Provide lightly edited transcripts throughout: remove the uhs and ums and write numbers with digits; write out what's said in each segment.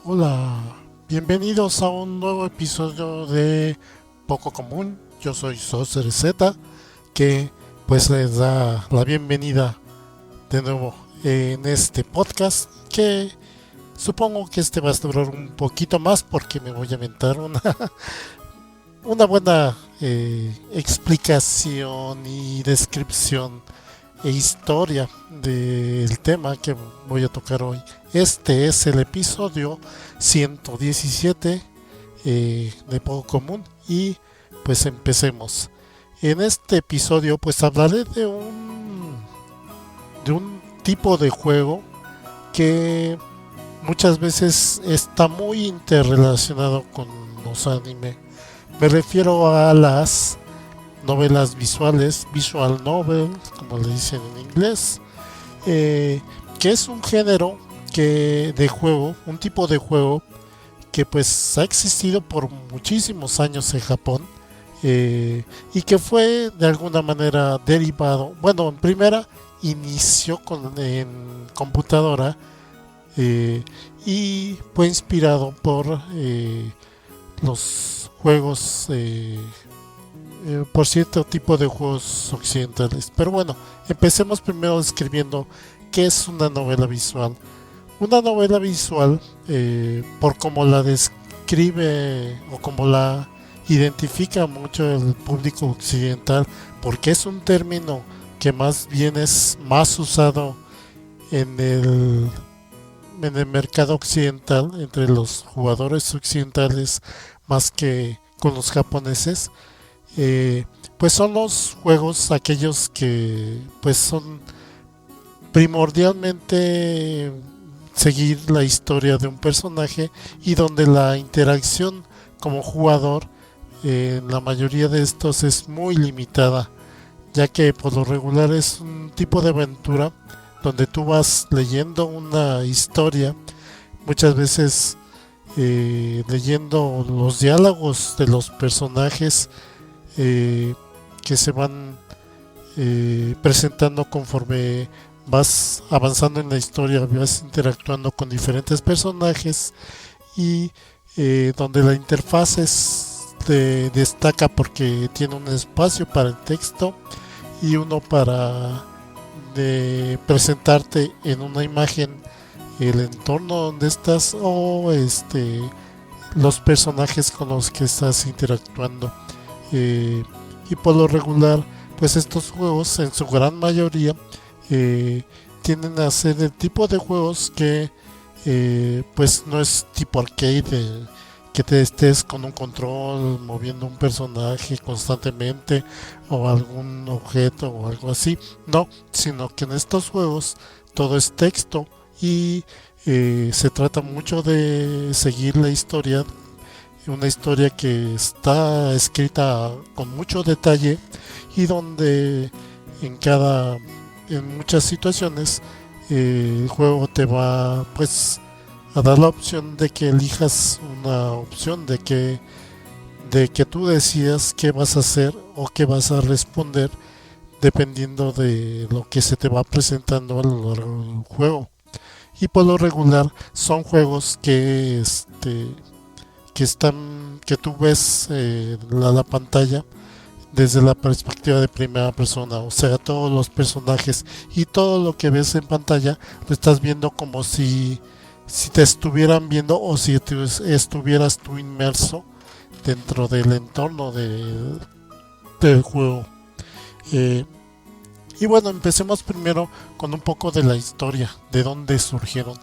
Hola, bienvenidos a un nuevo episodio de Poco Común. Yo soy Soser Z, que pues les da la bienvenida de nuevo en este podcast, que supongo que este va a durar un poquito más porque me voy a aventar una buena explicación y descripción e historia del tema que voy a tocar hoy. Este es el episodio 117 de Poco Común y pues empecemos. En este episodio pues hablaré de un tipo de juego que muchas veces está muy interrelacionado con los anime. Me refiero a las novelas visuales, visual novel, como le dicen en inglés, que es un género de juego, un tipo de juego que pues ha existido por muchísimos años en Japón, y que fue de alguna manera derivado, bueno, en primera inició en computadora, eh, y fue inspirado por los juegos, por cierto tipo de juegos occidentales. Pero bueno, empecemos primero describiendo qué es una novela visual. Una novela visual, por como la describe o como la identifica mucho el público occidental, porque es un término que más bien es más usado en el mercado occidental, entre los jugadores occidentales, más que con los japoneses. Pues son los juegos aquellos que pues son primordialmente seguir la historia de un personaje y donde la interacción como jugador, en la mayoría de estos es muy limitada, ya que por lo regular es un tipo de aventura donde tú vas leyendo una historia, muchas veces leyendo los diálogos de los personajes, eh, que se van presentando conforme vas avanzando en la historia, vas interactuando con diferentes personajes y donde la interfaz destaca porque tiene un espacio para el texto y uno para presentarte en una imagen el entorno donde estás o los personajes con los que estás interactuando. eh, y por lo regular pues estos juegos en su gran mayoría eh, tienden a ser el tipo de juegos que pues no es tipo arcade, que te estés con un control moviendo un personaje constantemente o algún objeto o algo así, no, sino que en estos juegos todo es texto y se trata mucho de seguir la historia, una historia que está escrita con mucho detalle y donde en cada en muchas situaciones el juego te va pues a dar la opción de que elijas una opción de que tú decidas qué vas a hacer o qué vas a responder dependiendo de lo que se te va presentando a lo largo del juego. Y por lo regular son juegos que tú ves la pantalla desde la perspectiva de primera persona, o sea, todos los personajes y todo lo que ves en pantalla lo estás viendo como si te estuvieran viendo o si estuvieras tú inmerso dentro del entorno del juego. Eh, y bueno, empecemos primero con un poco de la historia, de dónde surgieron.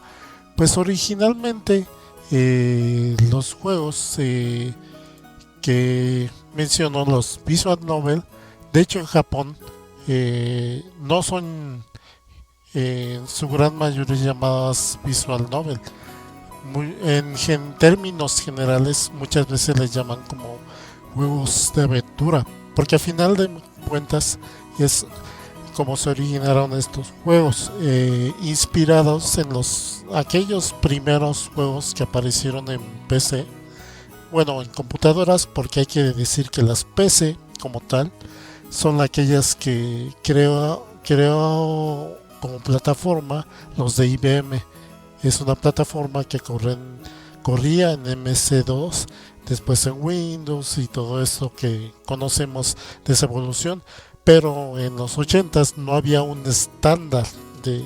Pues originalmente los juegos que menciono, los visual novel, de hecho en Japón no son en su gran mayoría llamadas visual novel. En términos generales muchas veces les llaman como juegos de aventura, porque a final de cuentas es como se originaron estos juegos, inspirados en aquellos primeros juegos que aparecieron en PC, bueno, en computadoras, porque hay que decir que las PC como tal son aquellas que creo como plataforma los de IBM. Es una plataforma que corren corría en MS2, después en Windows y todo eso que conocemos de esa evolución. Pero en los 80s no había un estándar de,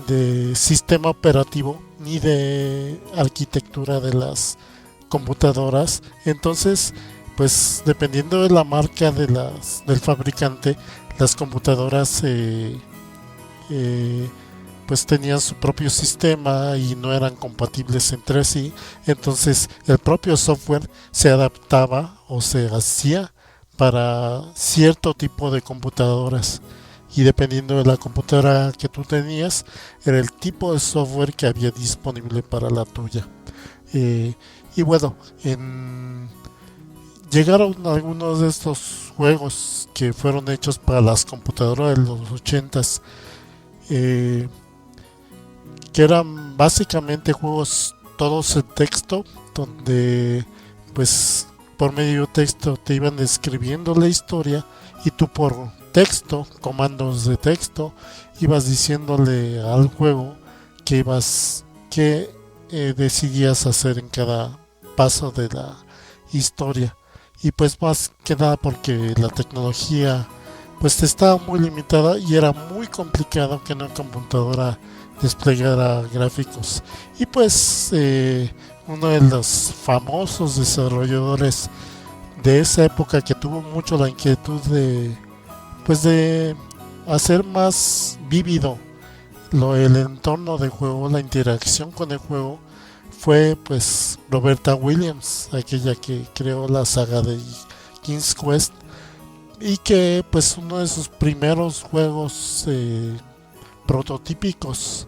de sistema operativo ni de arquitectura de las computadoras. Entonces, pues dependiendo de la marca del fabricante, las computadoras eh, pues tenían su propio sistema y no eran compatibles entre sí. Entonces el propio software se adaptaba o se hacía para cierto tipo de computadoras, y dependiendo de la computadora que tú tenías era el tipo de software que había disponible para la tuya. Eh, y bueno, llegaron algunos de estos juegos que fueron hechos para las computadoras de los 80s, eh, que eran básicamente juegos todos en texto, donde pues por medio de texto te iban describiendo la historia y tú por texto, comandos de texto, ibas diciéndole al juego que decidías hacer en cada paso de la historia. Y pues más que nada porque la tecnología pues estaba muy limitada y era muy complicado que una computadora desplegara gráficos. Y pues uno de los famosos desarrolladores de esa época que tuvo mucho la inquietud de hacer más vívido el entorno de juego, la interacción con el juego, fue pues Roberta Williams, aquella que creó la saga de King's Quest, y que pues uno de sus primeros juegos prototípicos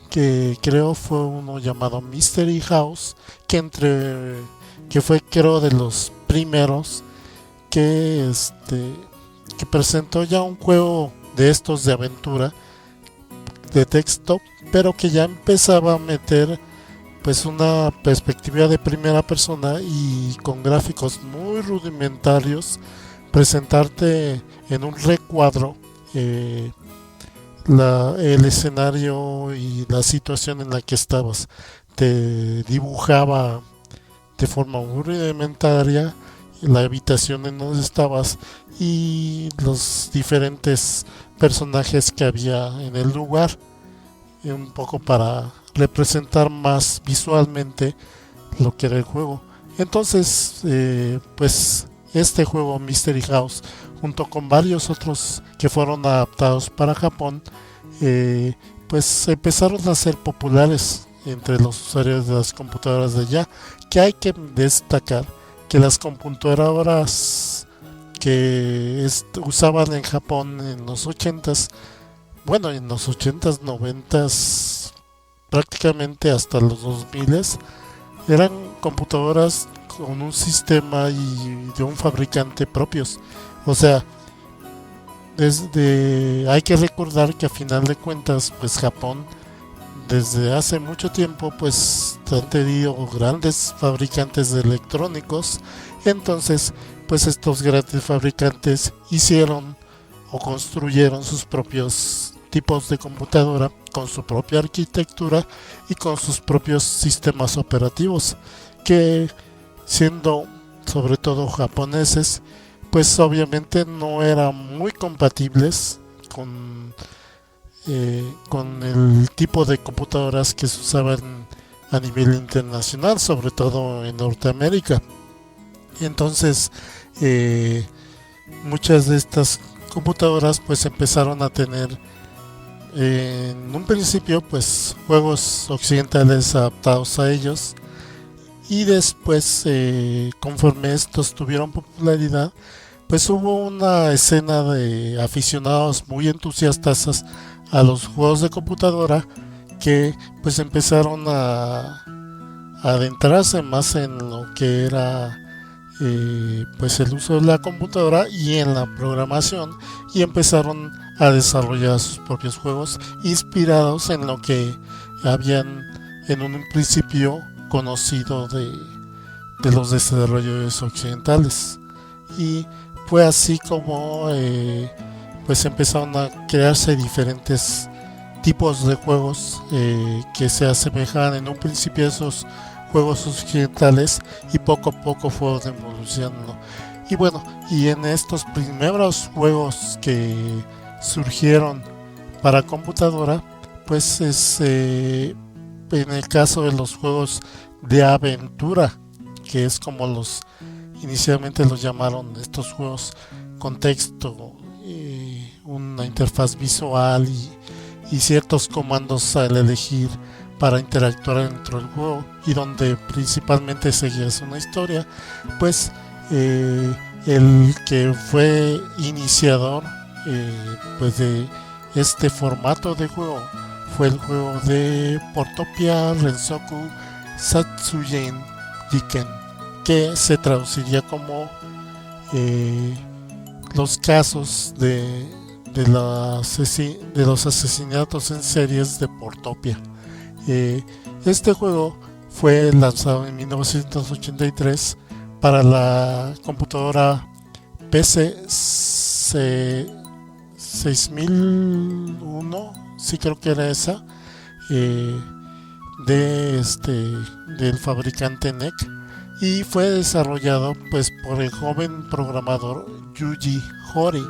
que creo fue uno llamado Mystery House, que fue creo de los primeros que presentó ya un juego de estos de aventura de texto, pero que ya empezaba a meter pues una perspectiva de primera persona y con gráficos muy rudimentarios, presentarte en un recuadro el escenario y la situación en la que estabas. Te dibujaba de forma muy rudimentaria la habitación en donde estabas y los diferentes personajes que había en el lugar, un poco para representar más visualmente lo que era el juego. Entonces, pues este juego Mystery House, junto con varios otros que fueron adaptados para Japón, pues empezaron a ser populares entre los usuarios de las computadoras de allá. Que hay que destacar que las computadoras que usaban en Japón en los 80s, bueno, en los 80s, 90s, prácticamente hasta los 2000s, eran computadoras con un sistema y de un fabricante propios. O sea, hay que recordar que a final de cuentas, pues Japón desde hace mucho tiempo pues han tenido grandes fabricantes de electrónicos. Entonces pues estos grandes fabricantes hicieron o construyeron sus propios tipos de computadora con su propia arquitectura y con sus propios sistemas operativos, que siendo sobre todo japoneses, pues obviamente no eran muy compatibles con el tipo de computadoras que se usaban a nivel internacional, sobre todo en Norteamérica. Entonces, muchas de estas computadoras pues empezaron a tener en un principio pues juegos occidentales adaptados a ellos, y después conforme estos tuvieron popularidad pues hubo una escena de aficionados muy entusiastas a los juegos de computadora que pues empezaron a adentrarse más en lo que era pues el uso de la computadora y en la programación, y empezaron a desarrollar sus propios juegos inspirados en lo que habían en un principio conocido de los desarrolladores occidentales. Y fue así como pues empezaron a crearse diferentes tipos de juegos que se asemejaban en un principio a esos juegos occidentales y poco a poco fueron evolucionando. Y bueno, y en estos primeros juegos que surgieron para computadora, pues en el caso de los juegos de aventura, que es como los inicialmente los llamaron estos juegos con texto, una interfaz visual y ciertos comandos al elegir para interactuar dentro del juego y donde principalmente seguías una historia, pues el que fue iniciador pues de este formato de juego fue el juego de Portopia Rensoku Satsuyen Jiken, que se traduciría como los casos de los asesinatos en series de Portopia. Este juego fue lanzado en 1983 para la computadora PC 6001, sí creo que era esa, del fabricante NEC, y fue desarrollado pues por el joven programador Yuji Horii,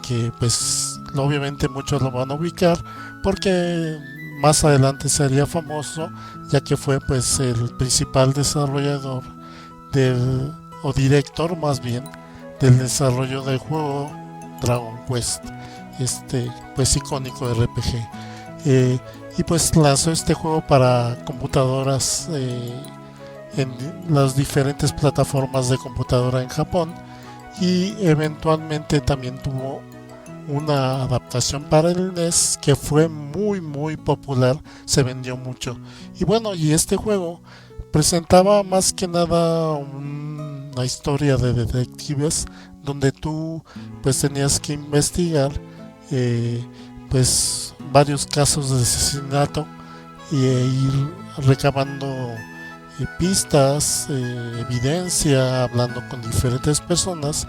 que pues obviamente muchos lo van a ubicar porque más adelante sería famoso, ya que fue pues el principal desarrollador o director más bien del desarrollo del juego Dragon Quest, pues icónico RPG. Y pues lanzó este juego para computadoras en las diferentes plataformas de computadora en Japón, y eventualmente también tuvo una adaptación para el NES que fue muy popular, se vendió mucho. Y bueno, y este juego presentaba más que nada una historia de detectives donde tú pues tenías que investigar pues varios casos de asesinato e ir recabando pistas, evidencia, hablando con diferentes personas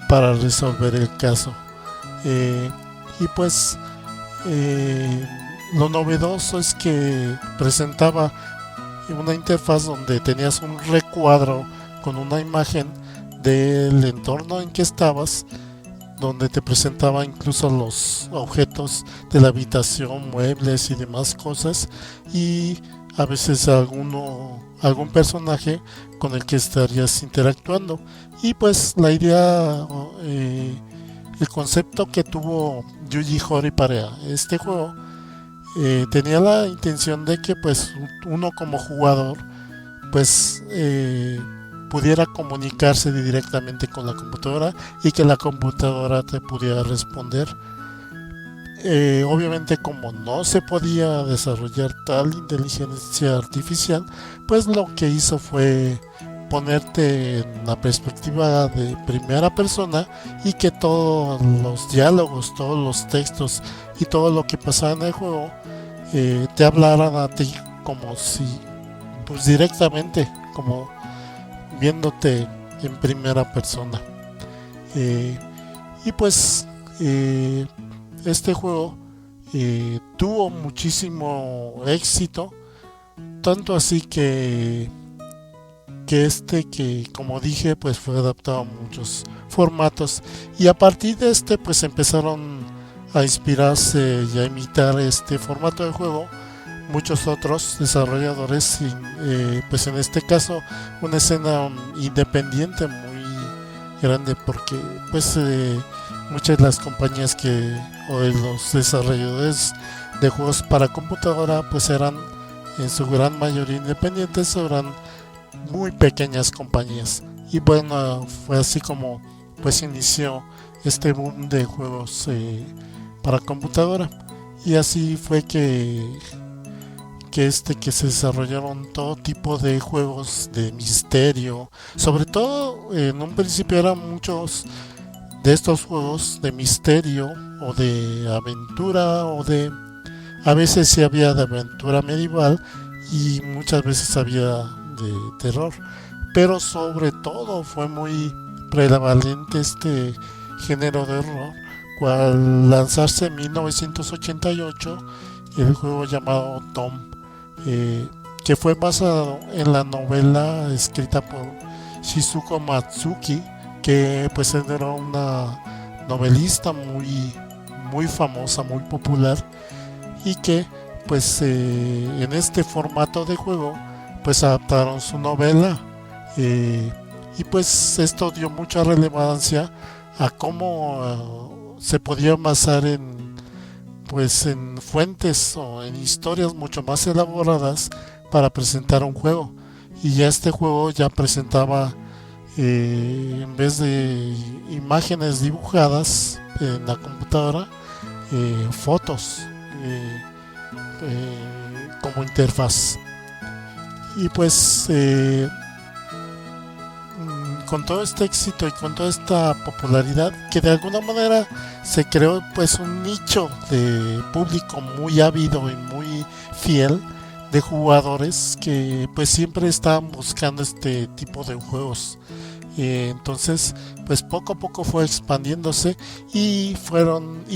para resolver el caso. Y pues lo novedoso es que presentaba una interfaz donde tenías un recuadro con una imagen del entorno en que estabas, donde te presentaba incluso los objetos de la habitación, muebles y demás cosas, y a veces algún personaje con el que estarías interactuando. Y pues la idea, el concepto que tuvo Yuji Horii para este juego, tenía la intención de que pues uno como jugador pues pudiera comunicarse directamente con la computadora y que la computadora te pudiera responder. Obviamente, como no se podía desarrollar tal inteligencia artificial, pues lo que hizo fue ponerte en la perspectiva de primera persona y que todos los diálogos, todos los textos y todo lo que pasaba en el juego te hablaran a ti como si, pues directamente, como viéndote en primera persona. Y pues este juego tuvo muchísimo éxito, tanto así que como dije pues fue adaptado a muchos formatos, y a partir de pues empezaron a inspirarse y a imitar este formato de juego muchos otros desarrolladores, y pues en este caso una escena independiente muy grande, porque pues muchas de las compañías o de los desarrolladores de juegos para computadora pues eran en su gran mayoría independientes, o eran muy pequeñas compañías. Y bueno, fue así como pues inició este boom de juegos para computadora, y así fue que se desarrollaron todo tipo de juegos de misterio. Sobre todo en un principio eran muchos de estos juegos de misterio o de aventura, a veces sí había de aventura medieval y muchas veces había de terror, pero sobre todo fue muy prevalente este género de horror al lanzarse en 1988 el juego llamado Tom, que fue basado en la novela escrita por Shizuko Matsuki, que pues era una novelista muy famosa, muy popular, y que pues en este formato de juego pues adaptaron su novela, eh, y pues esto dio mucha relevancia a cómo se podía basar en fuentes o en historias mucho más elaboradas para presentar un juego. Y ya este juego ya presentaba, en vez de imágenes dibujadas en la computadora, fotos, eh, como interfaz. Y pues con todo este éxito y con toda esta popularidad, que de alguna manera se creó pues un nicho de público muy ávido y muy fiel de jugadores que pues siempre estaban buscando este tipo de juegos. Entonces pues poco a poco fue expandiéndose, y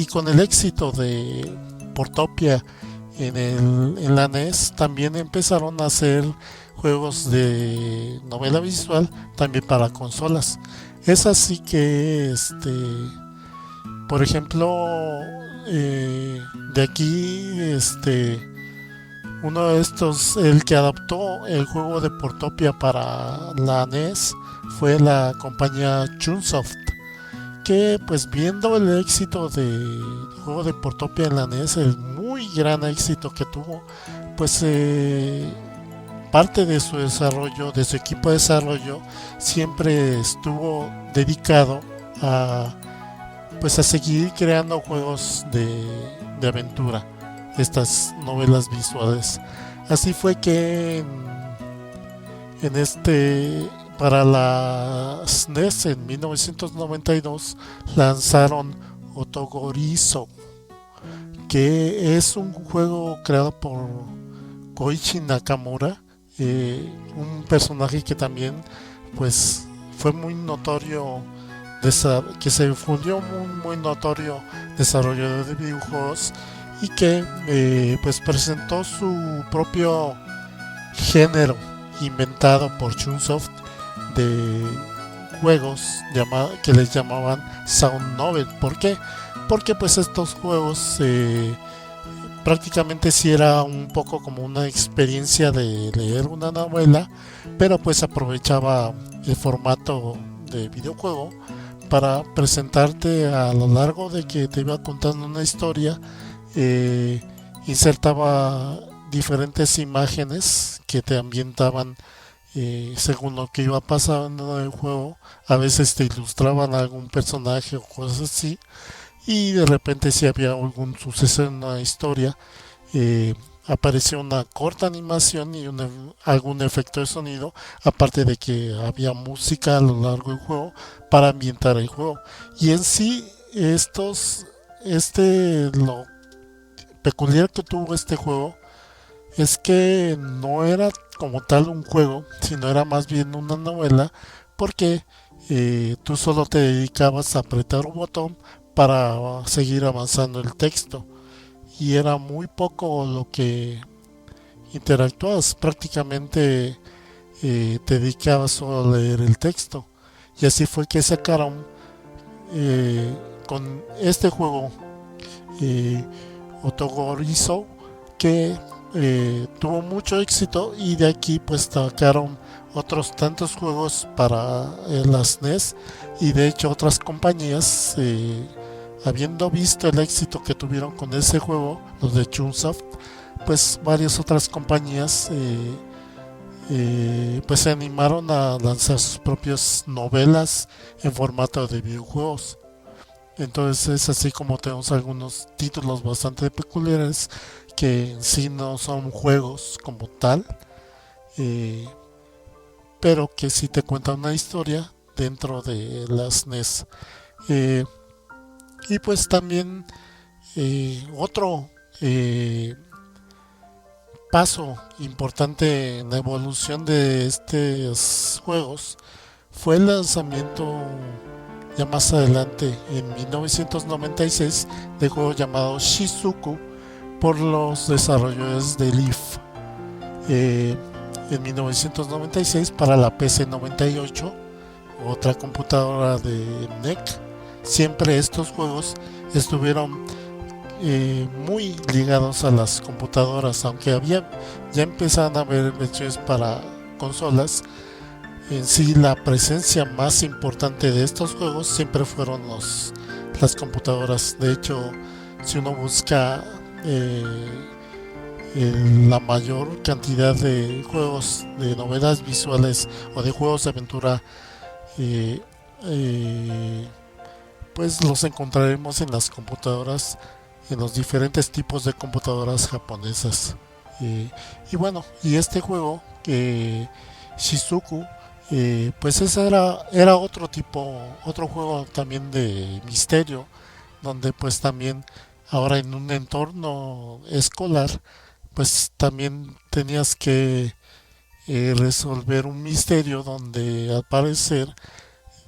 con el éxito de Portopia en la NES, también empezaron a hacer juegos de novela visual también para consolas. Es así que por ejemplo, de aquí, uno de estos, el que adaptó el juego de Portopia para la NES, fue la compañía Chunsoft, que pues viendo el éxito del juego de Portopia en la NES, el muy gran éxito que tuvo, pues parte de su desarrollo, de su equipo de desarrollo, siempre estuvo dedicado a pues a seguir creando juegos de aventura, estas novelas visuales. Así fue que en para la SNES en 1992 lanzaron Otogorizo, que es un juego creado por Koichi Nakamura, un personaje que también pues fue muy notorio, que se difundió muy notorio desarrollador de videojuegos, y que pues presentó su propio género inventado por Chunsoft de juegos que les llamaban Sound Novel. ¿Por qué? Porque pues estos juegos prácticamente sí era un poco como una experiencia de leer una novela, pero pues aprovechaba el formato de videojuego para presentarte a lo largo de que te iba contando una historia. Insertaba diferentes imágenes que te ambientaban según lo que iba pasando en el juego. A veces te ilustraban a algún personaje o cosas así, y de repente si había algún suceso en una historia, aparecía una corta animación y algún efecto de sonido, aparte de que había música a lo largo del juego para ambientar el juego. Y en sí lo peculiar que tuvo este juego es que no era como tal un juego, sino era más bien una novela, porque tú solo te dedicabas a apretar un botón para seguir avanzando el texto, y era muy poco lo que interactuabas, prácticamente te dedicabas solo a leer el texto. Y así fue que sacaron con este juego, eh, Otogorizo, que tuvo mucho éxito, y de aquí pues sacaron otros tantos juegos para las NES. Y de hecho otras compañías, habiendo visto el éxito que tuvieron con ese juego, los de Chunsoft, pues varias otras compañías pues se animaron a lanzar sus propias novelas en formato de videojuegos. Entonces es así como tenemos algunos títulos bastante peculiares que en sí no son juegos como tal, eh, pero que sí te cuentan una historia dentro de las NES. Eh, y pues también otro paso importante en la evolución de estos juegos fue el lanzamiento ya más adelante, en 1996, de juego llamado Shizuku por los desarrolladores de Leaf. eh, en 1996 para la PC 98, otra computadora de NEC. Siempre estos juegos estuvieron muy ligados a las computadoras, aunque ya empezaban a haber versiones para consolas. En sí, la presencia más importante de estos juegos siempre fueron las computadoras. De hecho, si uno busca la mayor cantidad de juegos de novelas visuales o de juegos de aventura, eh, eh, pues los encontraremos en las computadoras, en los diferentes tipos de computadoras japonesas. Y bueno, y este juego, Shizuku, pues ese era otro juego también de misterio, donde pues también ahora en un entorno escolar, pues también tenías que resolver un misterio donde al parecer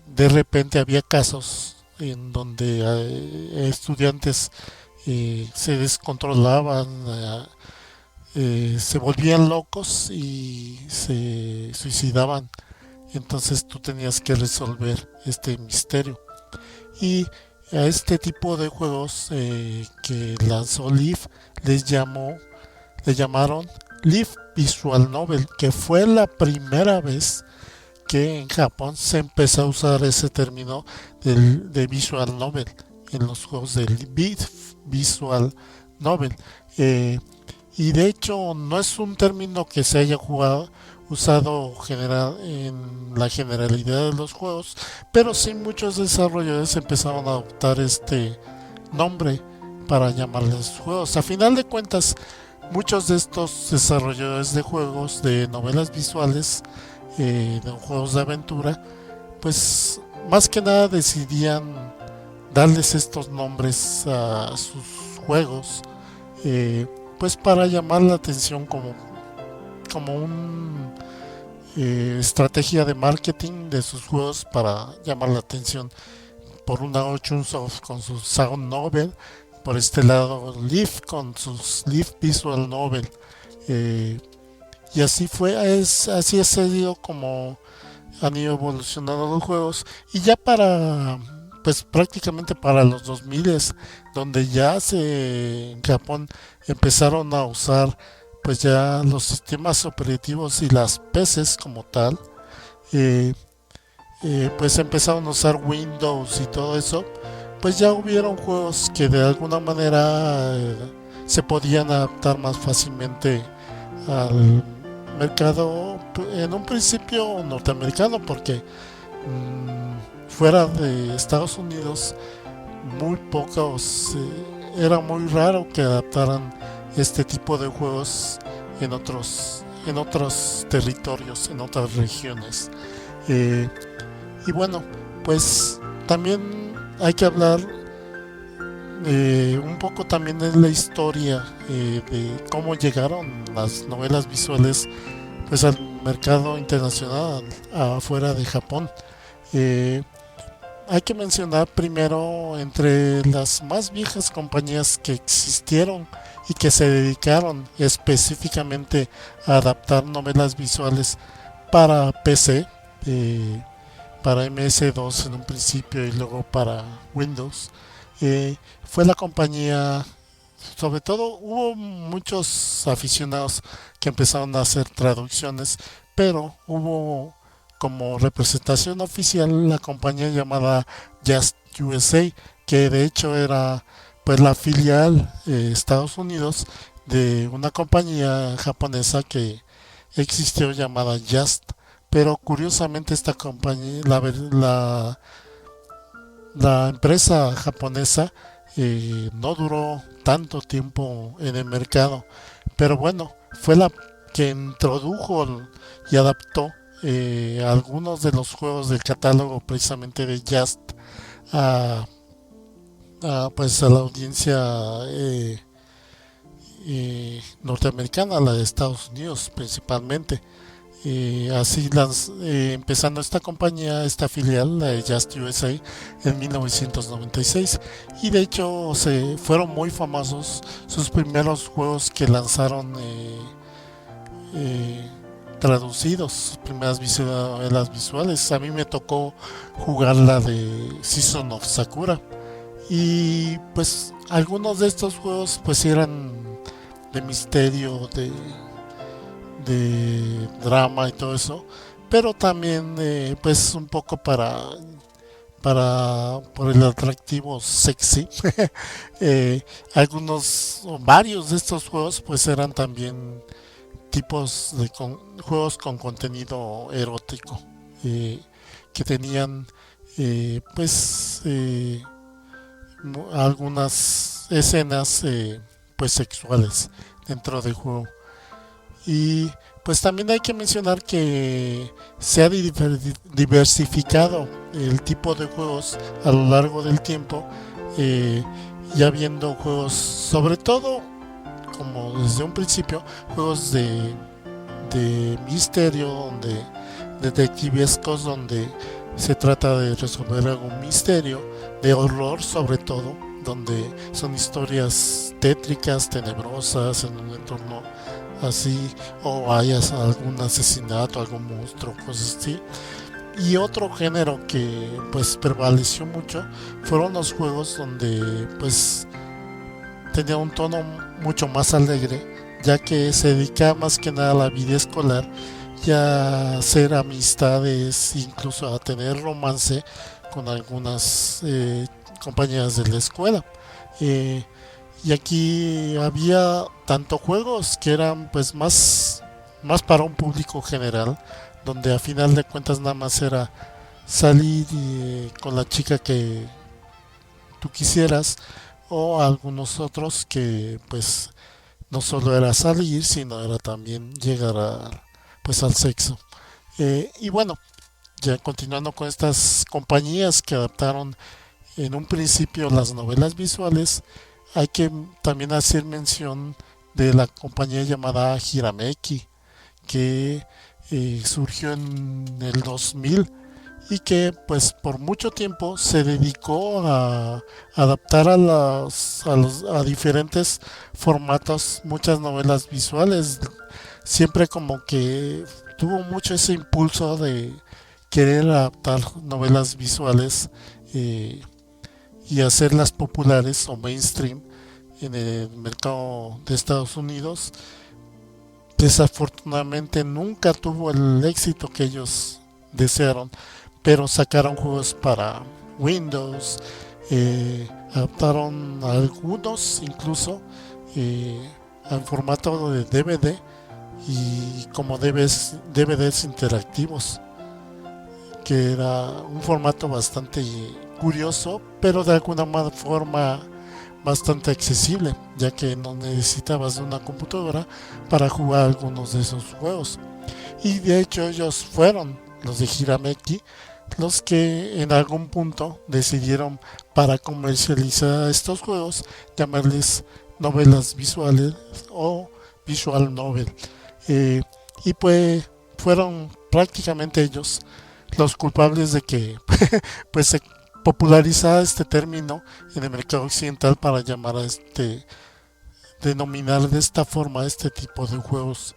de repente había casos en donde estudiantes se descontrolaban, se volvían locos y se suicidaban. Entonces tú tenías que resolver este misterio. Y a este tipo de juegos que lanzó Leaf le llamaron Leaf Visual Novel, que fue la primera vez que en Japón se empezó a usar ese término de Visual Novel en los juegos del Visual Novel. Eh, y de hecho no es un término que se haya usado en la generalidad de los juegos, pero sí muchos desarrolladores empezaron a adoptar este nombre para llamarles juegos. A final de cuentas, muchos de estos desarrolladores de juegos, de novelas visuales, de juegos de aventura, pues más que nada decidían darles estos nombres a sus juegos, pues para llamar la atención como un estrategia de marketing de sus juegos para llamar la atención. Por un lado Chunsoft con su Sound Novel, por este lado Leaf con sus Leaf Visual Novel, eh, y así ha sido como han ido evolucionando los juegos. Y ya pues prácticamente para los 2000, donde ya en Japón empezaron a usar pues ya los sistemas operativos y las PCs como tal, eh, pues empezaron a usar Windows y todo eso, pues ya hubieron juegos que de alguna manera se podían adaptar más fácilmente al mercado, en un principio norteamericano, porque fuera de Estados Unidos muy pocos, era muy raro que adaptaran este tipo de juegos en otros territorios, en otras regiones. Eh, y bueno, pues también hay que hablar un poco también de la historia, de cómo llegaron las novelas visuales pues al mercado internacional afuera de Japón. Eh, Hay que mencionar primero entre las más viejas compañías que existieron y que se dedicaron específicamente a adaptar novelas visuales para PC, para MS2 en un principio y luego para Windows. Fue la compañía, sobre todo hubo muchos aficionados que empezaron a hacer traducciones, pero hubo como representación oficial la compañía llamada Just USA, que de hecho era pues la filial Estados Unidos de una compañía japonesa que existió llamada Just. Pero curiosamente esta compañía, la empresa japonesa, no duró tanto tiempo en el mercado, pero bueno, fue la que introdujo y adaptó algunos de los juegos del catálogo precisamente de Just a, pues a la audiencia norteamericana, la de Estados Unidos principalmente. Empezando esta compañía, esta filial, la de Just USA, en 1996. Y de hecho fueron muy famosos sus primeros juegos que lanzaron eh, traducidos, sus primeras novelas visuales. A mí me tocó jugar la de Season of Sakura. Y pues algunos de estos juegos pues eran de misterio, de drama y todo eso, pero también pues un poco para por el atractivo sexy. eh, algunos o varios de estos juegos pues eran también tipos de juegos con contenido erótico, eh, que tenían pues algunas escenas pues sexuales dentro del juego. Y pues también hay que mencionar que se ha diversificado el tipo de juegos a lo largo del tiempo, eh, ya viendo juegos, sobre todo como desde un principio, juegos de misterio, donde detectivescos, donde se trata de resolver algún misterio, de horror sobre todo, donde son historias tétricas, tenebrosas, en un entorno así, o hayas algún asesinato, algún monstruo, cosas así. Y otro género que pues prevaleció mucho fueron los juegos donde pues tenía un tono mucho más alegre, ya que se dedicaba más que nada a la vida escolar y a hacer amistades, incluso a tener romance con algunas compañeras de la escuela. Eh, y aquí había tanto juegos que eran pues más para un público general, donde a final de cuentas nada más era salir con la chica que tú quisieras, o algunos otros que pues no solo era salir, sino era también llegar pues al sexo. Y bueno, ya continuando con estas compañías que adaptaron en un principio las novelas visuales, hay que también hacer mención de la compañía llamada Hirameki, que surgió en el 2000 y que pues por mucho tiempo se dedicó a adaptar a diferentes formatos muchas novelas visuales. Siempre como que tuvo mucho ese impulso de querer adaptar novelas visuales, eh, y hacerlas populares o mainstream en el mercado de Estados Unidos. Desafortunadamente nunca tuvo el éxito que ellos desearon, pero sacaron juegos para Windows, adaptaron algunos incluso en formato de DVD y como DVDs interactivos, que era un formato bastante curioso, pero de alguna forma bastante accesible, ya que no necesitabas de una computadora para jugar algunos de esos juegos. Y de hecho ellos fueron los de Hirameki los que en algún punto decidieron, para comercializar estos juegos, llamarles novelas visuales o visual novel. Eh, y pues fueron prácticamente ellos los culpables de que pues se popularizara este término en el mercado occidental para llamar a denominar de esta forma este tipo de juegos,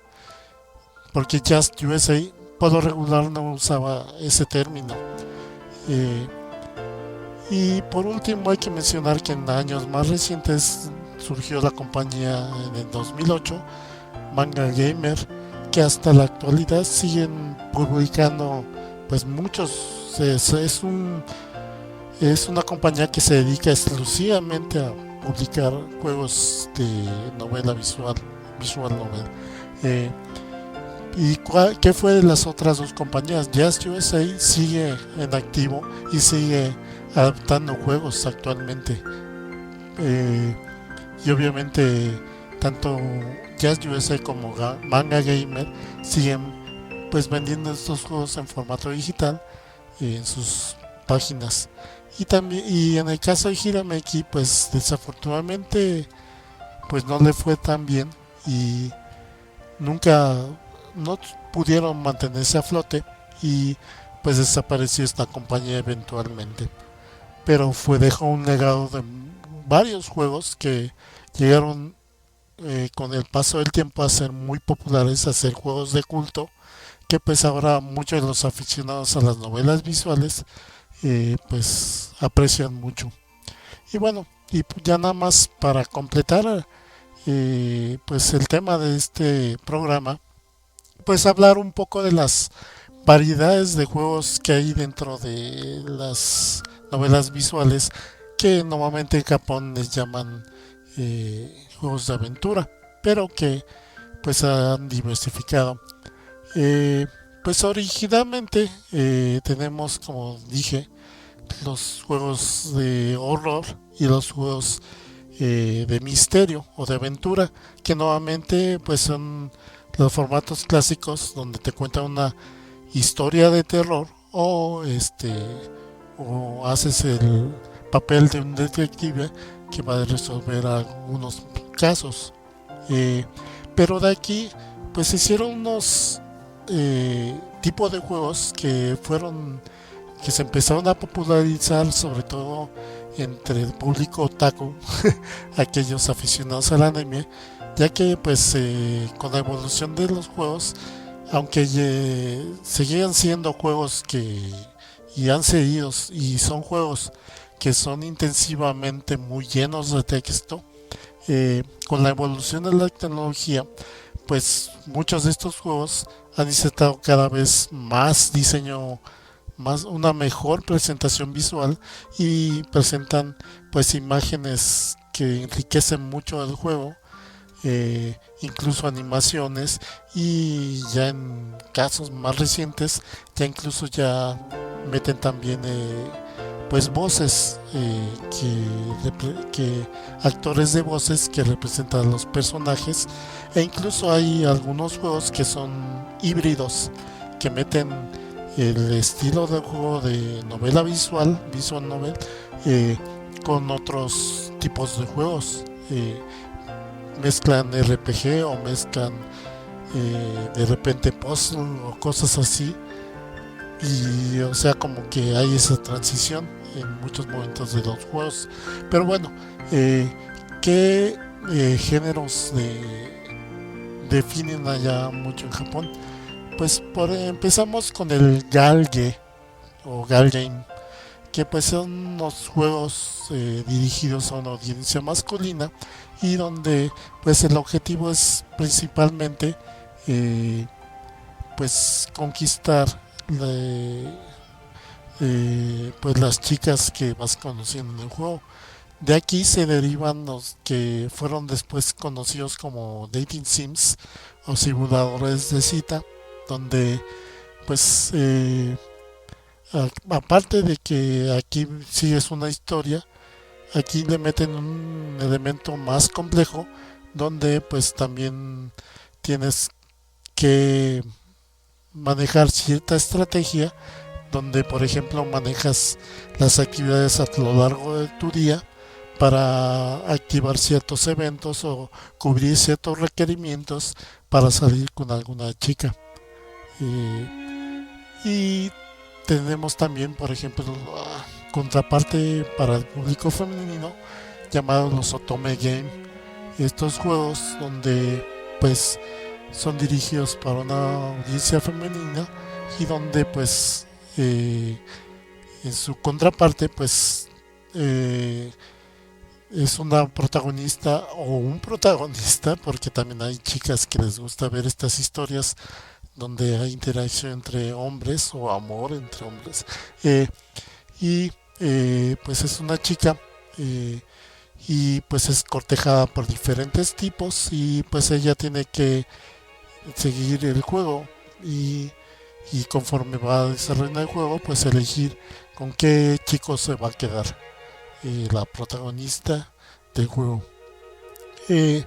porque Just USA por lo regular no usaba ese término. Eh, y por último hay que mencionar que en años más recientes surgió la compañía en el 2008, Manga Gamer, que hasta la actualidad siguen publicando pues muchos. Es una compañía que se dedica exclusivamente a publicar juegos de novela visual novel. Eh, ¿Y qué fue de las otras dos compañías? Just USA sigue en activo y sigue adaptando juegos actualmente. Eh, y obviamente tanto Just USA como Manga Gamer siguen pues vendiendo estos juegos en formato digital en sus páginas. Y en el caso de Hirameki pues desafortunadamente pues no le fue tan bien y nunca no pudieron mantenerse a flote, y pues desapareció esta compañía eventualmente, pero dejó un legado de varios juegos que llegaron con el paso del tiempo a ser muy populares, a ser juegos de culto, que pues ahora muchos de los aficionados a las novelas visuales pues aprecian mucho. Y bueno, y ya nada más para completar pues el tema de este programa, pues hablar un poco de las variedades de juegos que hay dentro de las novelas visuales que normalmente en Japón les llaman juegos de aventura, pero que pues han diversificado. Eh, pues originalmente tenemos, como dije, los juegos de horror y los juegos de misterio o de aventura, que nuevamente pues son los formatos clásicos donde te cuentan una historia de terror o haces el papel de un detective que va a resolver algunos casos. Eh, pero de aquí pues se hicieron unos tipos de juegos que se empezaron a popularizar sobre todo entre el público otaku, aquellos aficionados al anime, ya que pues con la evolución de los juegos, aunque seguían siendo juegos que y han seguido y son juegos que son intensivamente muy llenos de texto, con la evolución de la tecnología, pues muchos de estos juegos han necesitado cada vez más diseño, más una mejor presentación visual y presentan pues imágenes que enriquecen mucho el juego, incluso animaciones y ya en casos más recientes ya meten también pues voces que actores de voces que representan a los personajes, e incluso hay algunos juegos que son híbridos que meten el estilo del juego de novela visual novel, eh, con otros tipos de juegos. Mezclan RPG o mezclan de repente puzzle o cosas así, y o sea como que hay esa transición en muchos momentos de los juegos. Pero bueno, eh, ¿qué géneros definen allá mucho en Japón? Pues empezamos con el galge o galgame, que pues son unos juegos dirigidos a una audiencia masculina y donde pues el objetivo es principalmente eh, pues conquistar la- pues las chicas que vas conociendo en el juego. De aquí se derivan los que fueron después conocidos como dating sims o simuladores de cita, donde pues aparte de que aquí sigues una historia, aquí le meten un elemento más complejo donde pues también tienes que manejar cierta estrategia, donde por ejemplo manejas las actividades a lo largo de tu día para activar ciertos eventos o cubrir ciertos requerimientos para salir con alguna chica. Y tenemos también, por ejemplo, contraparte para el público femenino llamados los Otome Game. Estos juegos donde pues son dirigidos para una audiencia femenina y donde pues en su contraparte pues eh, es una protagonista o un protagonista, porque también hay chicas que les gusta ver estas historias donde hay interacción entre hombres o amor entre hombres. Eh, y pues es una chica eh, y pues es cortejada por diferentes tipos y pues ella tiene que seguir el juego y conforme va desarrollando el juego pues elegir con qué chico se va a quedar la protagonista del juego. Eh,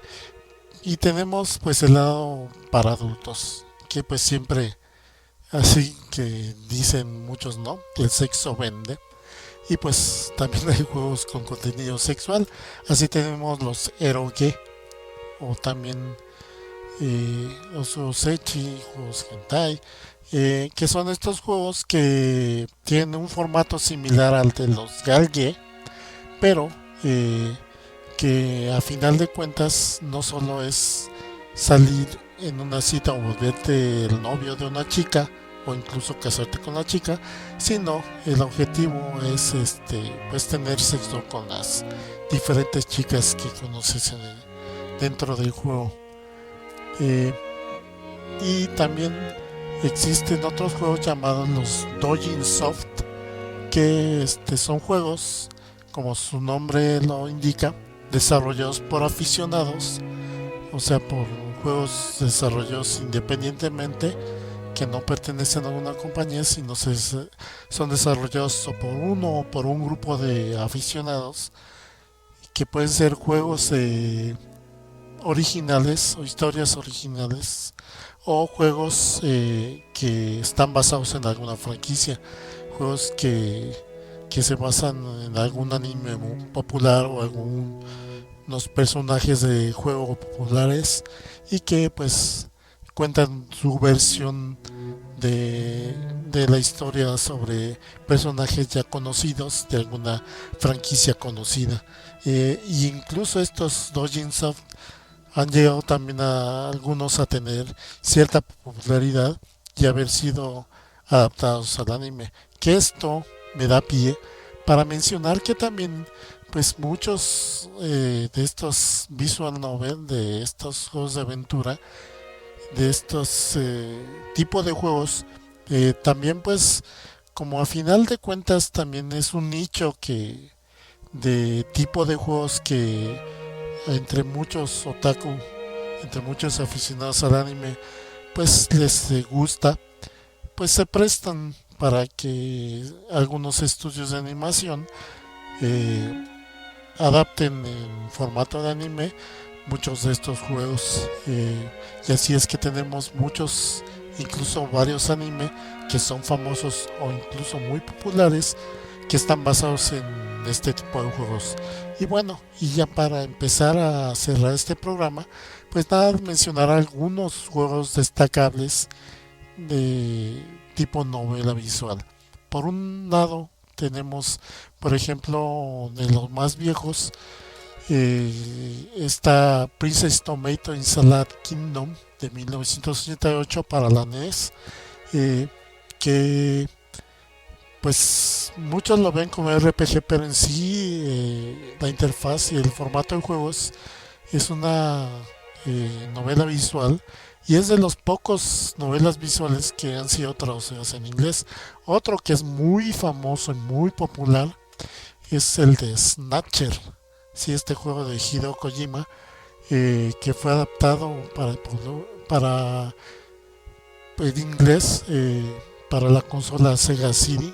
y tenemos pues el lado para adultos, que pues siempre, así que dicen muchos, ¿no? El sexo vende. Y pues también hay juegos con contenido sexual. Así tenemos los eroge o también los osechi, juegos hentai, que son estos juegos que tienen un formato similar al de los galge, pero que a final de cuentas no solo es salir en una cita o volverte el novio de una chica o incluso casarte con la chica, sino el objetivo es pues tener sexo con las diferentes chicas que conoces dentro del juego. Eh, y también existen otros juegos llamados los Dojin Soft, que son juegos, como su nombre lo indica, desarrollados por aficionados, o sea, por juegos desarrollados independientemente, que no pertenecen a una compañía, sino son desarrollados o por uno o por un grupo de aficionados, que pueden ser juegos originales o historias originales o juegos que están basados en alguna franquicia, juegos que se basan en algún anime muy popular o algunos personajes de juego populares y que pues cuentan su versión de la historia sobre personajes ya conocidos de alguna franquicia conocida. Y incluso estos Dojin Soft han llegado también a algunos a tener cierta popularidad y haber sido adaptados al anime. Que esto me da pie para mencionar que también pues muchos de estos visual novel, de estos juegos de aventura, de estos tipos de juegos, también pues como a final de cuentas también es un nicho que de tipo de juegos que entre muchos otaku, entre muchos aficionados al anime, pues les gusta, pues se prestan para que algunos estudios de animación eh, adapten en formato de anime muchos de estos juegos. Y así es que tenemos muchos, incluso varios anime que son famosos o incluso muy populares, que están basados en este tipo de juegos. Y bueno, y ya para empezar a cerrar este programa, pues nada, mencionar algunos juegos destacables de tipo novela visual. Por un lado, tenemos, por ejemplo, de los más viejos, está Princess Tomato in Salad Kingdom de 1988 para la NES, que pues muchos lo ven como RPG, pero en sí la interfaz y el formato de juegos es una novela visual y es de los pocos novelas visuales que han sido traducidas en inglés. Otro que es muy famoso y muy popular es el de Snatcher, sí, este juego de Hideo Kojima, que fue adaptado para en inglés, para la consola Sega CD,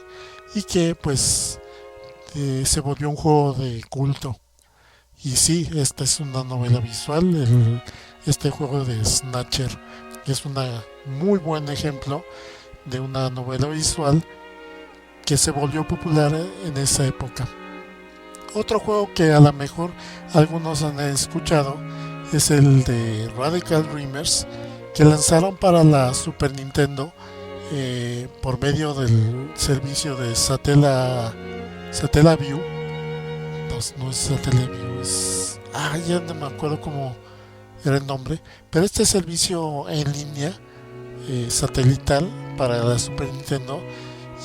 y que pues se volvió un juego de culto. Y sí, esta es una novela visual, este juego de Snatcher es un muy buen ejemplo de una novela visual que se volvió popular en esa época. Otro juego que a lo mejor algunos han escuchado es el de Radical Dreamers, que lanzaron para la Super Nintendo por medio del servicio de Satellaview. No es Satellaview, es... ya no me acuerdo cómo era el nombre, pero este servicio en línea satelital para la Super Nintendo,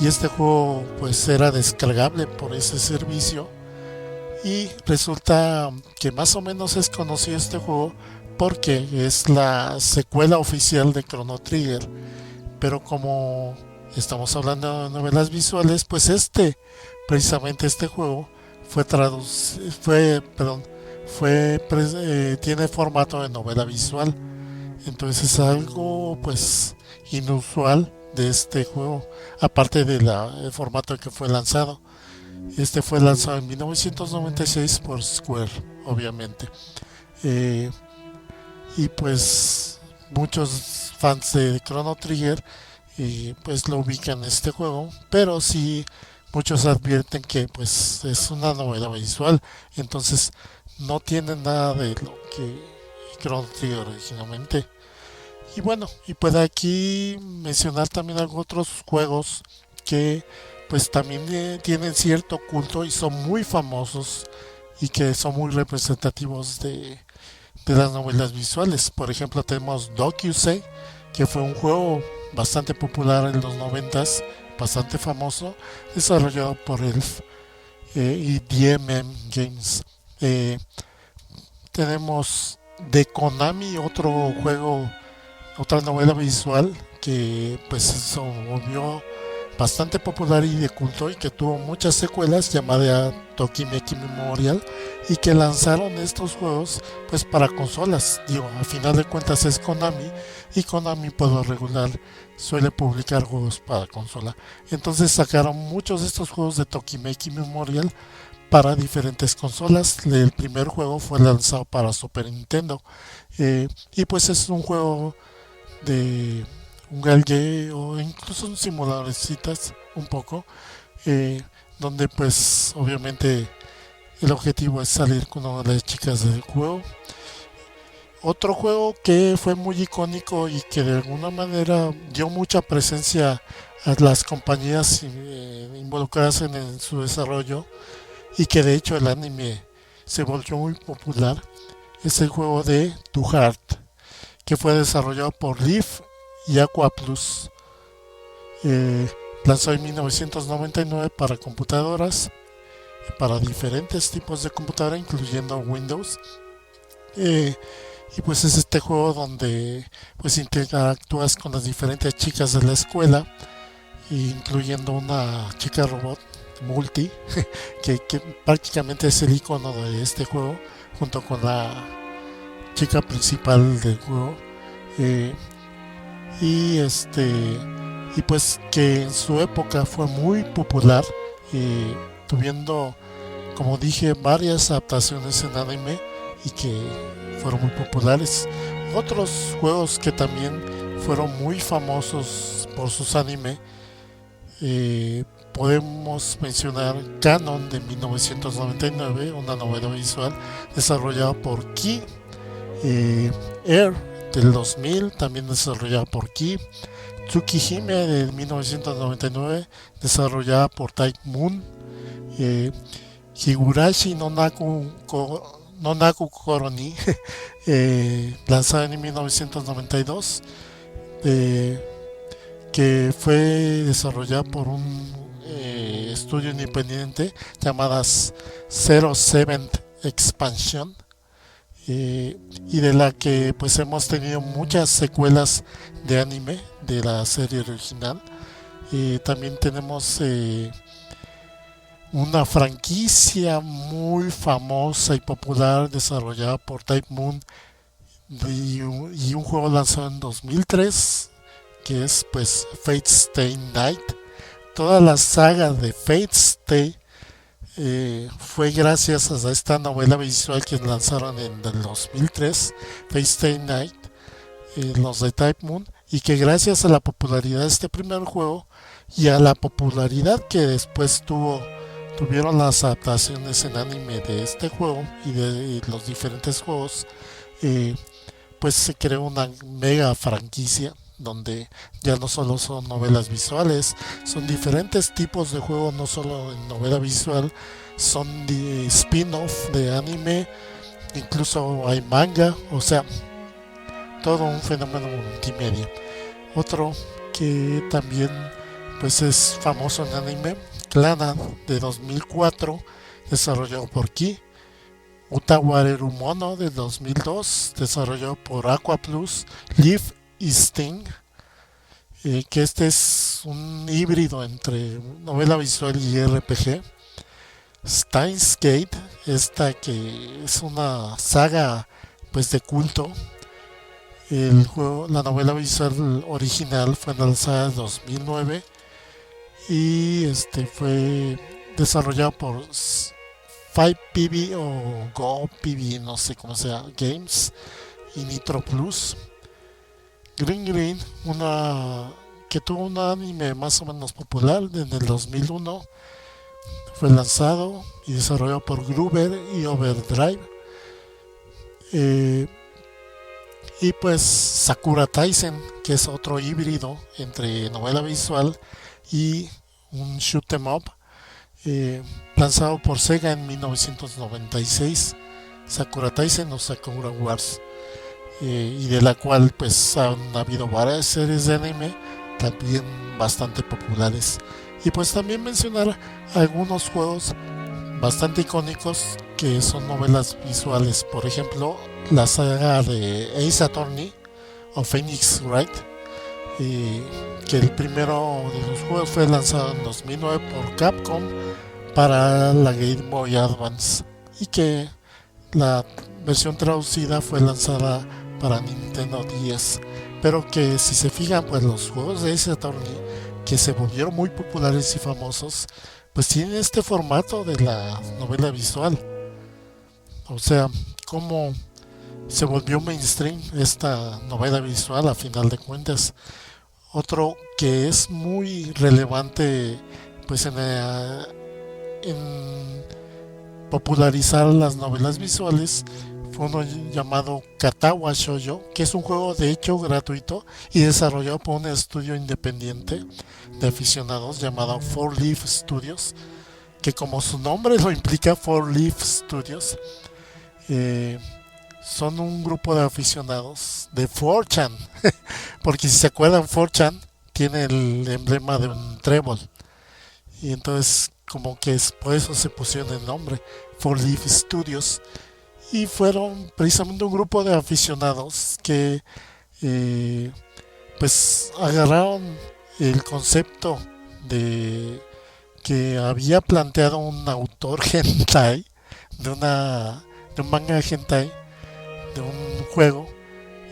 y este juego pues era descargable por ese servicio. Y resulta que más o menos es conocido este juego porque es la secuela oficial de Chrono Trigger. Pero como estamos hablando de novelas visuales, pues precisamente este juego tiene formato de novela visual. Entonces es algo pues inusual de este juego, aparte del formato que fue lanzado. Este fue lanzado en 1996 por Square, obviamente. Eh, y pues muchos fans de Chrono Trigger pues lo ubican en este juego, pero sí muchos advierten que pues es una novela visual, entonces no tiene nada de lo que Chrono Trigger originalmente. Y bueno, y pues aquí mencionar también algunos otros juegos que pues también tienen cierto culto y son muy famosos y que son muy representativos de las novelas visuales. Por ejemplo, tenemos Dokusei, que fue un juego bastante popular en los noventas, bastante famoso, desarrollado por Elf y DMM Games. Eh, Tenemos de Konami otro juego, otra novela visual que pues se volvió bastante popular y de culto y que tuvo muchas secuelas, llamada Tokimeki Memorial, y que lanzaron estos juegos pues para consolas. Digo, a final de cuentas es Konami, y Konami por lo regular suele publicar juegos para consola. Entonces sacaron muchos de estos juegos de Tokimeki Memorial para diferentes consolas. El primer juego fue lanzado para Super Nintendo, y pues es un juego de un galgue o incluso un simulador de citas un poco, eh, donde pues obviamente el objetivo es salir con una de las chicas del juego. Otro juego que fue muy icónico y que de alguna manera dio mucha presencia a las compañías involucradas en su desarrollo, y que de hecho el anime se volvió muy popular, es el juego de To Heart, que fue desarrollado por Leaf y Aqua Plus. Eh, Lanzado en 1999 para computadoras, para diferentes tipos de computadora, incluyendo Windows. Eh, y pues es este juego donde pues interactúas con las diferentes chicas de la escuela, incluyendo una chica robot multi, que prácticamente es el icono de este juego, junto con la chica principal del juego. Eh, y y pues que en su época fue muy popular, tuviendo, como dije, varias adaptaciones en anime y que fueron muy populares. Otros juegos que también fueron muy famosos por sus anime, podemos mencionar Canon de 1999, una novela visual desarrollada por Key, Air del 2000, también desarrollada por Key, Tsukihime de 1999, desarrollada por Type Moon, eh, Higurashi no Naku Koroni, lanzada en 1992, eh, que fue desarrollada por un estudio independiente llamadas 07 Expansion, y de la que pues hemos tenido muchas secuelas de anime de la serie original. También tenemos una franquicia muy famosa y popular desarrollada por Type Moon, y un juego lanzado en 2003, que es pues Fate Stay Night. Toda la saga de Fate Stay fue gracias a esta novela visual que lanzaron en el 2003, Fate Stay Night, los de Type Moon, y que gracias a la popularidad de este primer juego y a la popularidad que después tuvieron las adaptaciones en anime de este juego y de los diferentes juegos, eh, pues se creó una mega franquicia donde ya no solo son novelas visuales, son diferentes tipos de juegos, no solo en novela visual, son de spin-off de anime, incluso hay manga, o sea, todo un fenómeno multimedia. Otro que también pues es famoso en anime, Clannad de 2004, desarrollado por Key, Utawareru Mono de 2002, desarrollado por Aqua Plus, Leaf y Sting, que este es un híbrido entre novela visual y RPG. Steins Gate, esta que es una saga pues de culto. El juego, la novela visual original fue lanzada en 2009 y fue desarrollado por 5PB o GoPB, no sé cómo sea, Games y Nitro Plus. Green Green, una que tuvo un anime más o menos popular en el 2001, fue lanzado y desarrollado por Gruber y Overdrive. Eh, y pues Sakura Taisen, que es otro híbrido entre novela visual y un shoot 'em up, eh, lanzado por Sega en 1996, Sakura Taisen o Sakura Wars, y de la cual pues han habido varias series de anime también bastante populares. Y pues también mencionar algunos juegos bastante icónicos que son novelas visuales, por ejemplo la saga de Ace Attorney o Phoenix Wright, y que el primero de los juegos fue lanzado en 2009 por Capcom para la Game Boy Advance, y que la versión traducida fue lanzada para Nintendo 10. Pero que si se fijan, pues los juegos de ese Attorney, que se volvieron muy populares y famosos, pues tienen este formato de la novela visual. O sea, cómo se volvió mainstream esta novela visual a final de cuentas. Otro que es muy relevante pues en popularizar las novelas visuales fue uno llamado Katawa Shoujo, que es un juego de hecho gratuito y desarrollado por un estudio independiente de aficionados llamado Four Leaf Studios, que como su nombre lo implica, Four Leaf Studios, eh, son un grupo de aficionados de 4chan, porque si se acuerdan 4chan tiene el emblema de un trébol, y entonces como que es por eso se pusieron el nombre Four Leaf Studios, y fueron precisamente un grupo de aficionados que eh, pues agarraron el concepto de que había planteado un autor hentai de un manga hentai de un juego.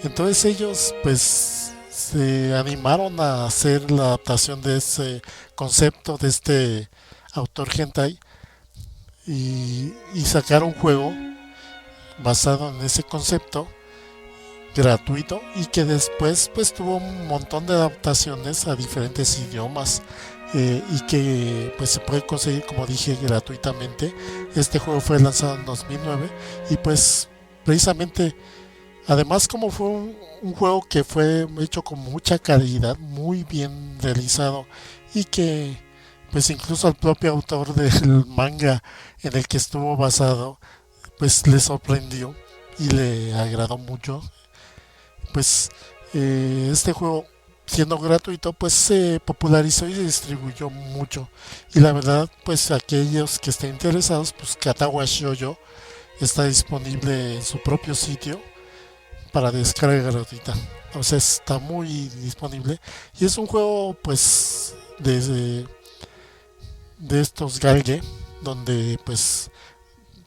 Entonces ellos pues se animaron a hacer la adaptación de ese concepto de este autor hentai, y sacar un juego basado en ese concepto gratuito, y que después pues tuvo un montón de adaptaciones a diferentes idiomas, y que pues se puede conseguir como dije gratuitamente. Este juego fue lanzado en 2009 y pues precisamente además como fue un juego que fue hecho con mucha calidad, muy bien realizado, y que pues incluso al propio autor del manga en el que estuvo basado pues le sorprendió y le agradó mucho, pues este juego siendo gratuito pues se popularizó y se distribuyó mucho, y la verdad pues aquellos que estén interesados pues Katawa Shoujo está disponible en su propio sitio para descarga gratuita. O sea, está muy disponible. Y es un juego, pues, de estos galgue, donde, pues,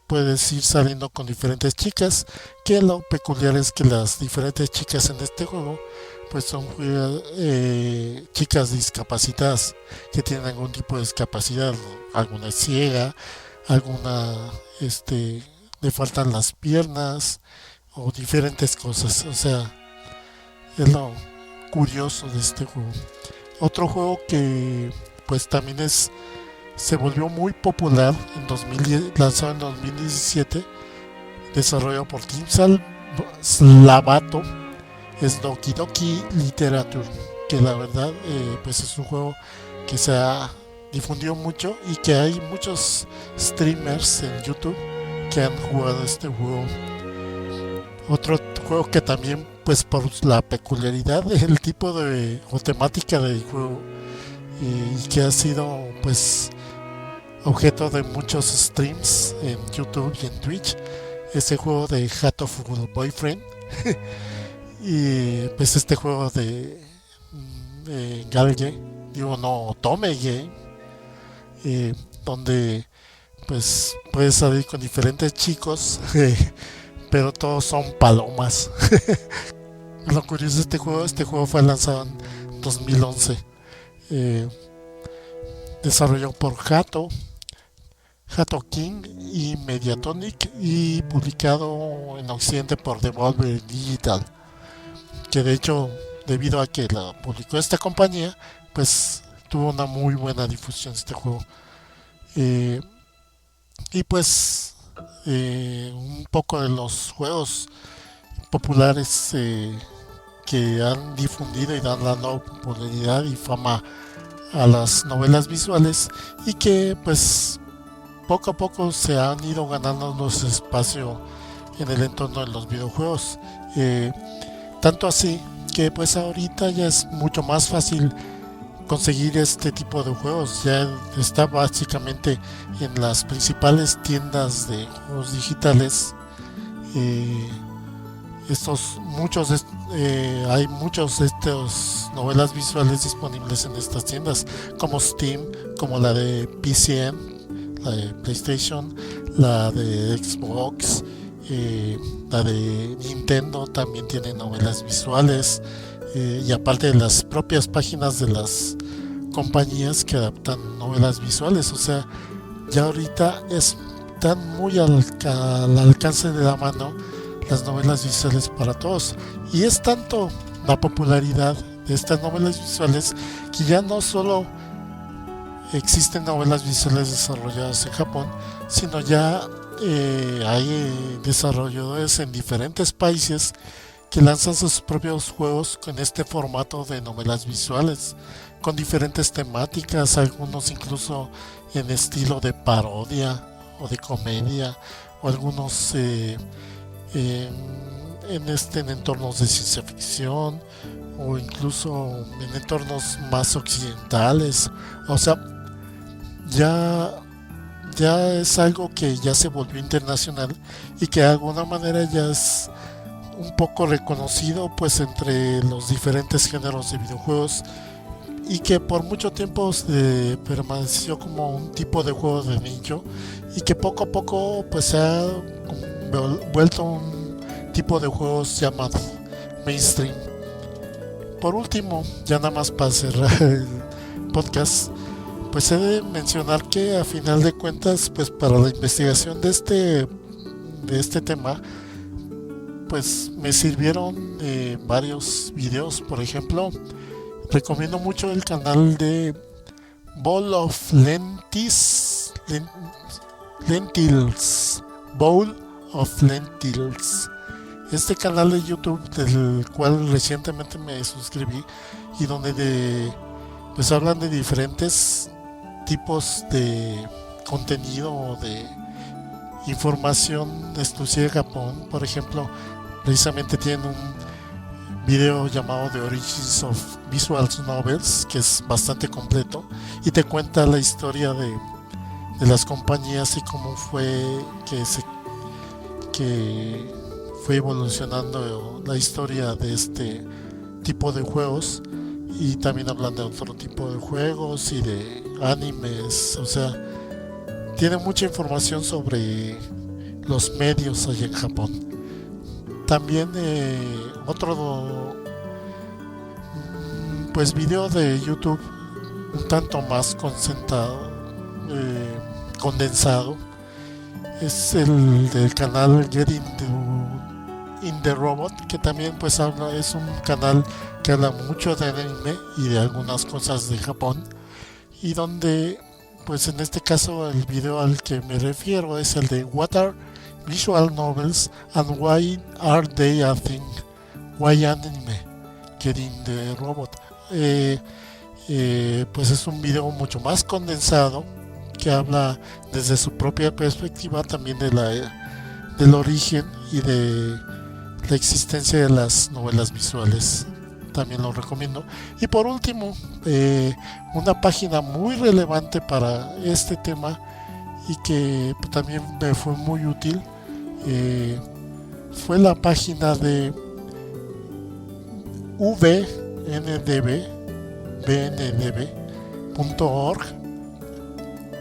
puedes ir saliendo con diferentes chicas. Que lo peculiar es que las diferentes chicas en este juego, pues, son chicas discapacitadas, que tienen algún tipo de discapacidad. Alguna es ciega, alguna, le faltan las piernas o diferentes cosas. O sea, es lo curioso de este juego. Otro juego que pues también se volvió muy popular en 2010, lanzado en 2017, desarrollado por Team Slavato, es Doki Doki Literature, que la verdad pues es un juego que se ha difundido mucho y que hay muchos streamers en YouTube que han jugado este juego. Otro juego que también, pues por la peculiaridad del tipo de o temática del juego, y que ha sido pues objeto de muchos streams en YouTube y en Twitch, ese juego de Hatoful Boyfriend. Y pues este juego de Galge, digo no, Tome Game, donde pues puedes salir con diferentes chicos, pero todos son palomas. Lo curioso de este juego fue lanzado en 2011, eh, desarrollado por Hato King y Mediatonic, y publicado en Occidente por Devolver Digital, que de hecho debido a que la publicó esta compañía pues tuvo una muy buena difusión este juego. Eh, y pues un poco de los juegos populares que han difundido y dan dando popularidad y fama a las novelas visuales y que pues poco a poco se han ido ganando los espacio en el entorno de los videojuegos. Eh, Tanto así que pues ahorita ya es mucho más fácil conseguir este tipo de juegos. Ya está básicamente en las principales tiendas de juegos digitales. Eh, hay muchos de estas novelas visuales disponibles en estas tiendas, como Steam, como la de PCN, la de PlayStation, la de Xbox, la de Nintendo también tiene novelas visuales, y aparte de las propias páginas de las compañías que adaptan novelas visuales. O sea, ya ahorita están muy al alcance de la mano las novelas visuales para todos. Y es tanto la popularidad de estas novelas visuales que ya no solo existen novelas visuales desarrolladas en Japón, sino ya hay desarrolladores en diferentes países que lanzan sus propios juegos con este formato de novelas visuales, con diferentes temáticas, algunos incluso en estilo de parodia o de comedia, o algunos en entornos de ciencia ficción, o incluso en entornos más occidentales. O sea, ya, ya es algo que ya se volvió internacional y que de alguna manera ya es un poco reconocido pues entre los diferentes géneros de videojuegos, y que por mucho tiempo permaneció como un tipo de juego de nicho, y que poco a poco pues se ha vuelto un tipo de juegos llamado mainstream. Por último, ya nada más para cerrar el podcast, pues he de mencionar que a final de cuentas pues para la investigación de este tema pues me sirvieron varios videos. Por ejemplo, recomiendo mucho el canal de Bowl of Lentils. Bowl of Lentils. Este canal de YouTube del cual recientemente me suscribí, y donde pues hablan de diferentes tipos de contenido o de información exclusiva de Japón. Por ejemplo, precisamente tienen un video llamado The Origins of Visual Novels, que es bastante completo y te cuenta la historia de las compañías y cómo fue que fue evolucionando la historia de este tipo de juegos. Y también hablan de otro tipo de juegos y de animes. O sea, tiene mucha información sobre los medios allá en Japón. También otro pues video de YouTube un tanto más condensado es el del canal in the Robot, que también pues es un canal que habla mucho de anime y de algunas cosas de Japón, y donde pues en este caso el video al que me refiero es el de What are Visual Novels and Why Are They a Thing? Why Anime Get in the Robot. Pues es un video mucho más condensado que habla desde su propia perspectiva también del origen y de la existencia de las novelas visuales. También lo recomiendo. Y por último, una página muy relevante para este tema y que también me fue muy útil, fue la página de bndb.org,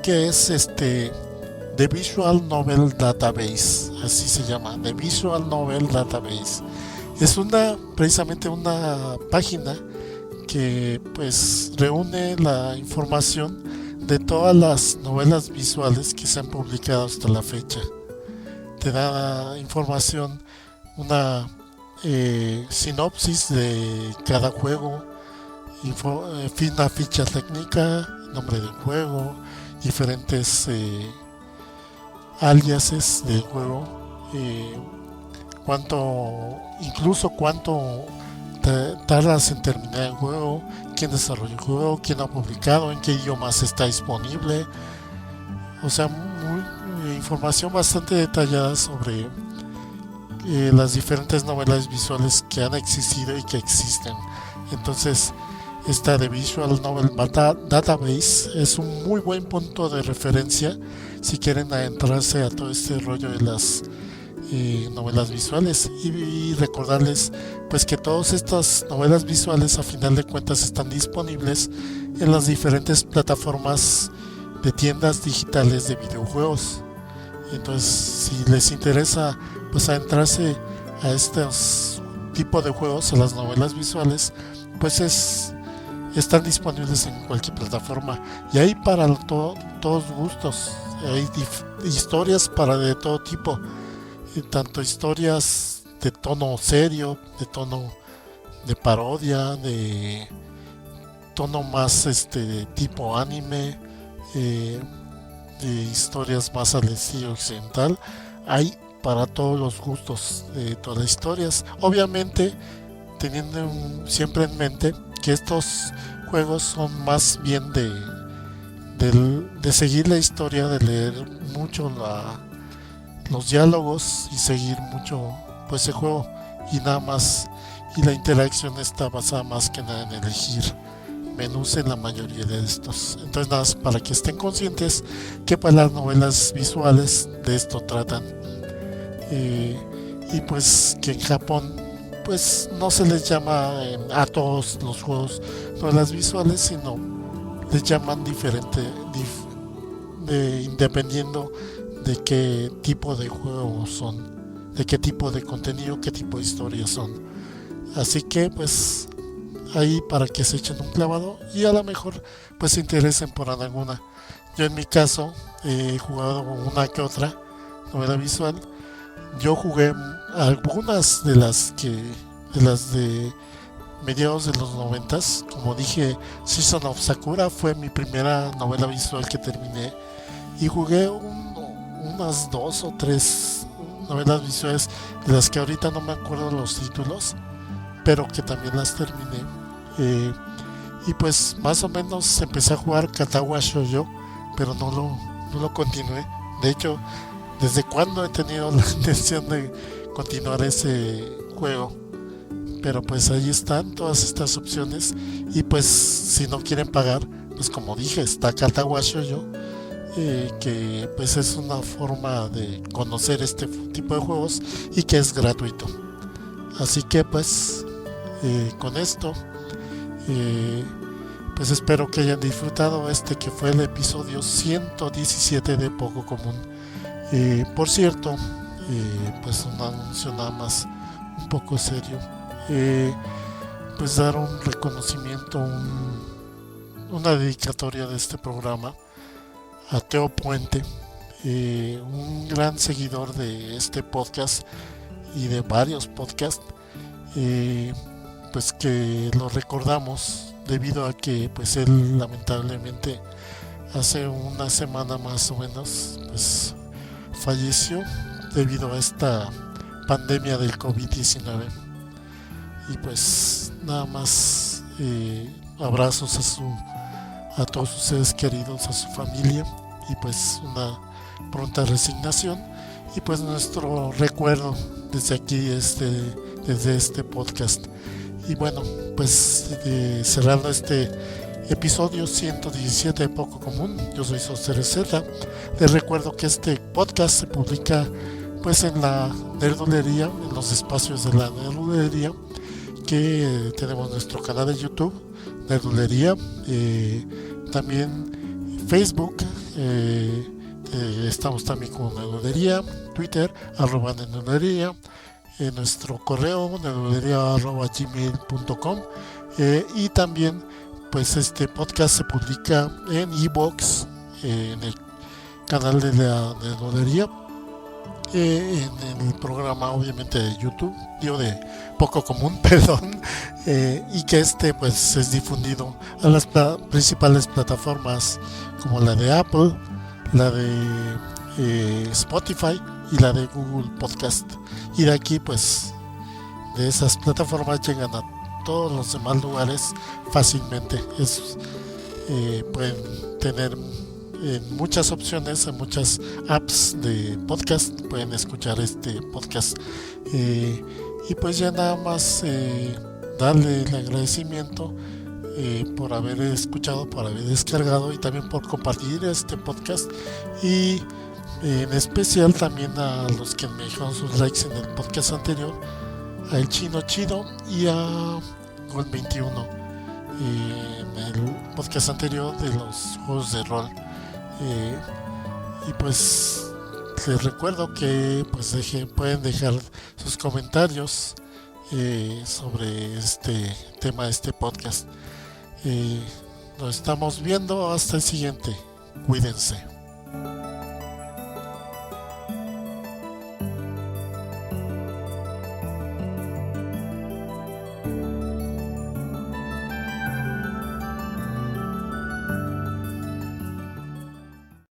que es The Visual Novel Database, así se llama, The Visual Novel Database. Es precisamente una página que pues reúne la información de todas las novelas visuales que se han publicado hasta la fecha. Te da información, una sinopsis de cada juego, una ficha técnica, nombre del juego, diferentes aliases del juego, incluso cuánto tardas en terminar el juego, quién desarrolló el juego, quién ha publicado, en qué idiomas está disponible. O sea, información bastante detallada sobre las diferentes novelas visuales que han existido y que existen. Entonces, esta de Visual Novel Database es un muy buen punto de referencia si quieren adentrarse a todo este rollo de las novelas visuales, y recordarles pues que todas estas novelas visuales a final de cuentas están disponibles en las diferentes plataformas de tiendas digitales de videojuegos. Entonces, si les interesa pues adentrarse a estos tipos de juegos, a las novelas visuales, pues están disponibles en cualquier plataforma, y hay para todos gustos. Hay historias para de todo tipo, tanto historias de tono serio, de tono de parodia, de tono más tipo anime, de historias más al estilo occidental. Hay para todos los gustos de todas las historias, obviamente teniendo siempre en mente que estos juegos son más bien de seguir la historia, de leer mucho los diálogos y seguir mucho pues el juego, y nada más, y la interacción está basada más que nada en elegir menús en la mayoría de estos. Entonces, nada más para que estén conscientes que pues las novelas visuales de esto tratan, y pues que en Japón pues no se les llama a todos los juegos novelas visuales, sino les llaman diferente, dependiendo de qué tipo de juegos son, de qué tipo de contenido, qué tipo de historias son. Así que pues ahí para que se echen un clavado y a lo mejor pues se interesen por alguna. Yo en mi caso he jugado una que otra novela visual. Yo jugué algunas de las de mediados de los 90s. Como dije, Season of Sakura fue mi primera novela visual que terminé, y jugué unas 2 o 3 novelas visuales de las que ahorita no me acuerdo los títulos, pero que también las terminé. Y pues más o menos empecé a jugar Katawa Shoujo, pero no lo continué. De hecho, desde cuando he tenido la intención de continuar ese juego, pero pues ahí están todas estas opciones. Y pues si no quieren pagar, pues como dije, está Katawa Shoujo, que pues es una forma de conocer este tipo de juegos y que es gratuito. Así que pues con esto pues espero que hayan disfrutado que fue el episodio 117 de Poco Común. Por cierto, pues un anuncio nada más un poco serio, pues dar un reconocimiento, una dedicatoria de este programa a Teo Puente, un gran seguidor de este podcast y de varios podcasts, pues que lo recordamos debido a que pues él lamentablemente hace una semana más o menos pues falleció debido a esta pandemia del COVID-19. Y pues nada más, abrazos a todos sus seres queridos, a su familia, y pues una pronta resignación, y pues nuestro recuerdo desde aquí, desde este podcast. Y bueno, pues cerrando este episodio 117 de Poco Común, yo soy Soster Z. Les recuerdo que este podcast se publica pues en la nerdolería, en los espacios de la nerdolería, que tenemos nuestro canal de YouTube, Nerdolería, también Facebook, estamos también con Nerdolería, Twitter, @Nerdolería, nuestro correo nerdolería@gmail.com, y también pues este podcast se publica en iVoox, en el canal de la Nerdolería, en el programa obviamente de YouTube, digo de Poco Común, perdón, y que pues es difundido a las principales plataformas como la de Apple, la de Spotify y la de Google Podcast. Y de aquí pues de esas plataformas llegan a todos los demás lugares fácilmente. Pueden tener en muchas opciones, en muchas apps de podcast, pueden escuchar este podcast. Y pues ya nada más darle el agradecimiento por haber escuchado, por haber descargado y también por compartir este podcast. Y en especial también a los que me dejaron sus likes en el podcast anterior, a El Chino Chido y a Gol 21 en el podcast anterior de los juegos de rol. Y pues les recuerdo que pues pueden dejar sus comentarios sobre este tema de este podcast. Nos estamos viendo hasta el siguiente. Cuídense.